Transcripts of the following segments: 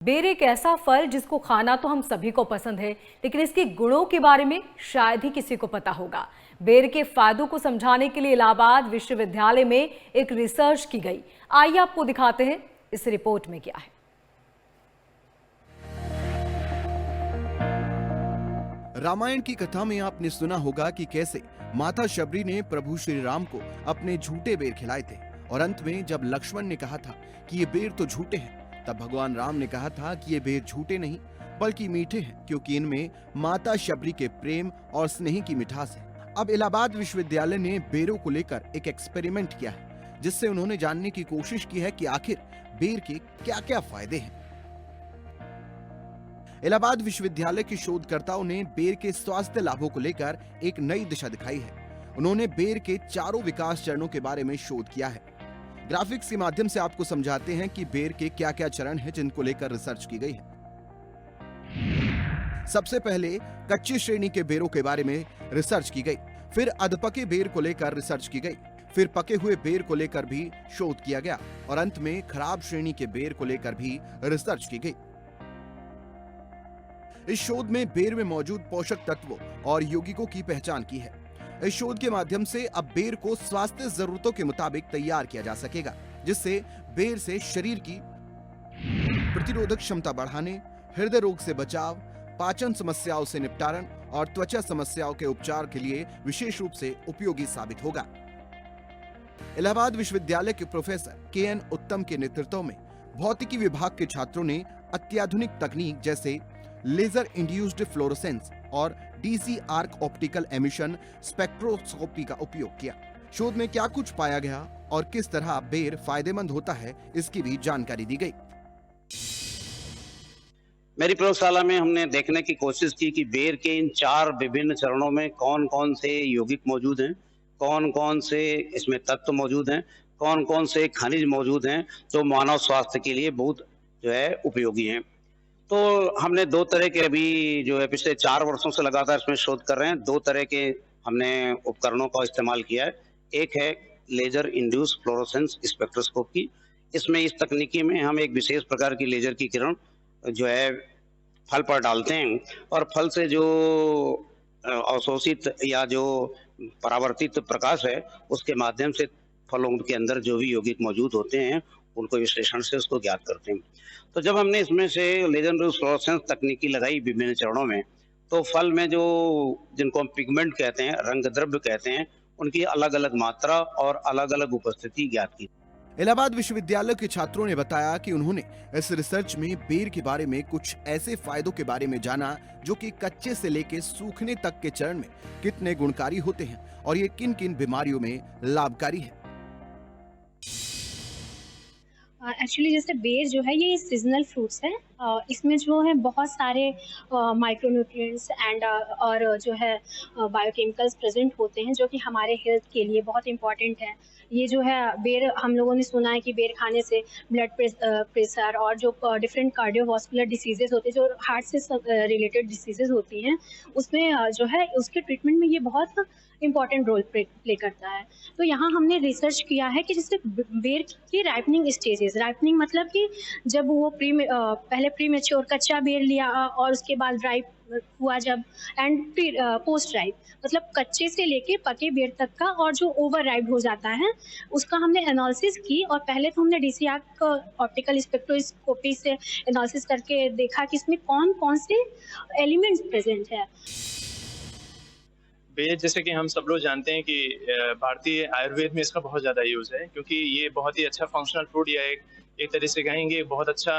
बेर एक ऐसा फल जिसको खाना तो हम सभी को पसंद है, लेकिन इसके गुणों के बारे में शायद ही किसी को पता होगा। बेर के फायदों को समझाने के लिए इलाहाबाद विश्वविद्यालय में एक रिसर्च की गई। आइए आपको दिखाते हैं इस रिपोर्ट में क्या है। रामायण की कथा में आपने सुना होगा कि कैसे माता शबरी ने प्रभु श्री राम को अपने झूठे बेर खिलाए थे और अंत में जब लक्ष्मण ने कहा था कि ये बेर तो झूठे हैं, तब भगवान राम ने कहा था कि ये बेर झूठे नहीं बल्कि मीठे हैं, क्योंकि इनमें माता शबरी के प्रेम और स्नेह की मिठास है। अब इलाहाबाद विश्वविद्यालय ने बेरों को लेकर एक एक्सपेरिमेंट किया है, जिससे उन्होंने जानने की कोशिश की है कि आखिर बेर के क्या क्या फायदे हैं। इलाहाबाद विश्वविद्यालय के शोधकर्ताओं ने बेर के स्वास्थ्य लाभों को लेकर एक नई दिशा दिखाई है। उन्होंने बेर के चारों विकास चरणों के बारे में शोध किया है। ग्राफिक्स के माध्यम से आपको समझाते हैं कि बेर के क्या क्या चरण हैं जिनको लेकर रिसर्च की गई है। सबसे पहले कच्ची श्रेणी के बेरों के बारे में रिसर्च की गई, फिर अधपके बेर को लेकर रिसर्च की गई, फिर पके हुए बेर को लेकर भी शोध किया गया और अंत में खराब श्रेणी के बेर को लेकर भी रिसर्च की गई। इस शोध में बेर में मौजूद पोषक तत्वों और यौगिकों की पहचान की है। इस शोध के माध्यम से अब बेर को स्वास्थ्य जरूरतों के मुताबिक तैयार किया जा सकेगा, जिससे बेर से शरीर की प्रतिरोधक क्षमता बढ़ाने, हृदय रोग से बचाव, पाचन समस्याओं से निपटारण और त्वचा समस्याओं के उपचार के लिए विशेष रूप से उपयोगी साबित होगा। इलाहाबाद विश्वविद्यालय के प्रोफेसर KN उत्तम के नेतृत्व में भौतिकी विभाग के छात्रों ने अत्याधुनिक तकनीक जैसे लेजर इंड्यूस्ड फ्लोरोसेंस और DC arc optical emission spectroscopy का उपयोग किया। शोध में क्या कुछ पाया गया और किस तरह बेर फायदेमंद होता है, इसकी भी जानकारी दी गई। मेरी प्रयोगशाला में हमने देखने की कोशिश की कि बेर के इन 4 विभिन्न चरणों में कौन कौन से यौगिक मौजूद हैं, कौन कौन से इसमें तत्व मौजूद हैं, कौन कौन से खनिज मौजूद हैं जो मानव स्वास्थ्य के लिए बहुत उपयोगी हैं। तो हमने 2 तरह के अभी पिछले 4 वर्षों से लगातार इसमें शोध कर रहे हैं। 2 तरह के हमने उपकरणों का इस्तेमाल किया है। एक है लेजर इंड्यूस्ड फ्लोरोसेंस स्पेक्ट्रोस्कोपी। इसमें इस तकनीकी में हम एक विशेष प्रकार की लेजर की किरण फल पर डालते हैं और फल से जो अवशोषित या जो परावर्तित प्रकाश है उसके माध्यम से फलों के अंदर जो भी यौगिक मौजूद होते हैं उनको विश्लेषण से उसको ज्ञात करते हैं। तो जब हमने इसमें से लेजर फ्लोरोसेंस तकनीकी लगाई विभिन्न चरणों में, तो फल में जिनको हम पिगमेंट कहते हैं, रंग द्रव्य कहते हैं, उनकी अलग अलग मात्रा और अलग अलग उपस्थिति ज्ञात की। इलाहाबाद विश्वविद्यालय के छात्रों ने बताया कि उन्होंने इस रिसर्च में बेर के बारे में कुछ ऐसे फायदों के बारे में जाना जो कि कच्चे से लेके सूखने तक के चरण में कितने गुणकारी होते हैं और ये किन किन बीमारियों में लाभकारी है। एक्चुअली जैसे बेर जो है ये सीजनल फ्रूट्स है। इसमें जो है बहुत सारे माइक्रोन्यूट्रिएंट्स एंड और जो है बायोकेमिकल्स प्रेजेंट होते हैं जो कि हमारे हेल्थ के लिए बहुत इंपॉर्टेंट है। ये जो है बेर, हम लोगों ने सुना है कि बेर खाने से ब्लड प्रेशर और जो डिफरेंट कार्डियोवास्कुलर डिसीजेज होते हैं, जो हार्ट से रिलेटेड डिसीजेज होती हैं, उसमें जो है उसके ट्रीटमेंट में ये बहुत इम्पॉर्टेंट रोल प्ले करता है। तो यहाँ हमने रिसर्च किया है कि जैसे बेर की राइपनिंग स्टेजेस, राइपनिंग मतलब कि जब वो पहले प्री मैच्योर कच्चा बेर लिया और उसके बाद राइप हुआ जब, एंड फिर पोस्ट राइप मतलब कच्चे से लेके पके बेर तक का, और जो ओवर राइप हो जाता है उसका हमने एनालिसिस की। और पहले तो हमने DC आर्क ऑप्टिकल स्पेक्ट्रोस्कोपी से एनालिसिस करके देखा कि इसमें कौन कौन से एलिमेंट्स प्रेजेंट है। बेर, जैसे कि हम सब लोग जानते हैं कि भारतीय आयुर्वेद में इसका बहुत ज़्यादा यूज़ है, क्योंकि ये बहुत ही अच्छा फंक्शनल फूड या एक तरह से कहेंगे बहुत अच्छा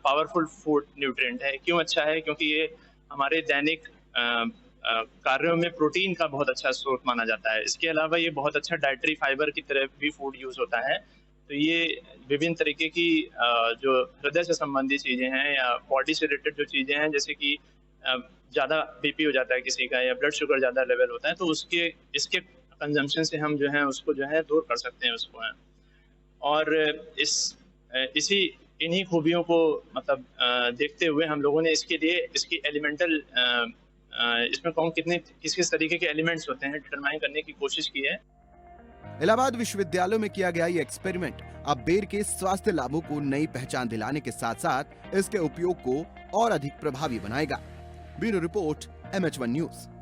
पावरफुल फूड न्यूट्रिएंट है। क्यों अच्छा है? क्योंकि ये हमारे दैनिक कार्यों में प्रोटीन का बहुत अच्छा स्रोत माना जाता है। इसके अलावा ये बहुत अच्छा डाइटरी फाइबर की तरह भी फूड यूज़ होता है। तो ये विभिन्न तरीके की जो हृदय से संबंधित चीज़ें हैं या बॉडी से रिलेटेड जो चीज़ें हैं, जैसे कि ज़्यादा BP हो जाता है किसी का या ब्लड शुगर ज़्यादा लेवल होता है, तो इसके कंजम्पशन से हम जो है उसको जो है दूर कर सकते हैं उसको है। और इन्हीं खूबियों को मतलब देखते हुए हम लोगों ने इसके लिए इसकी एलिमेंटल इसमें किस किस तरीके के एलिमेंट्स होते हैं डिटरमाइन करने की कोशिश की है। इलाहाबाद विश्वविद्यालय में किया गया ये एक्सपेरिमेंट अब बेर के स्वास्थ्य लाभों को नई पहचान दिलाने के साथ साथ इसके उपयोग को और अधिक प्रभावी बनाएगा। Bureau report, MH1 news.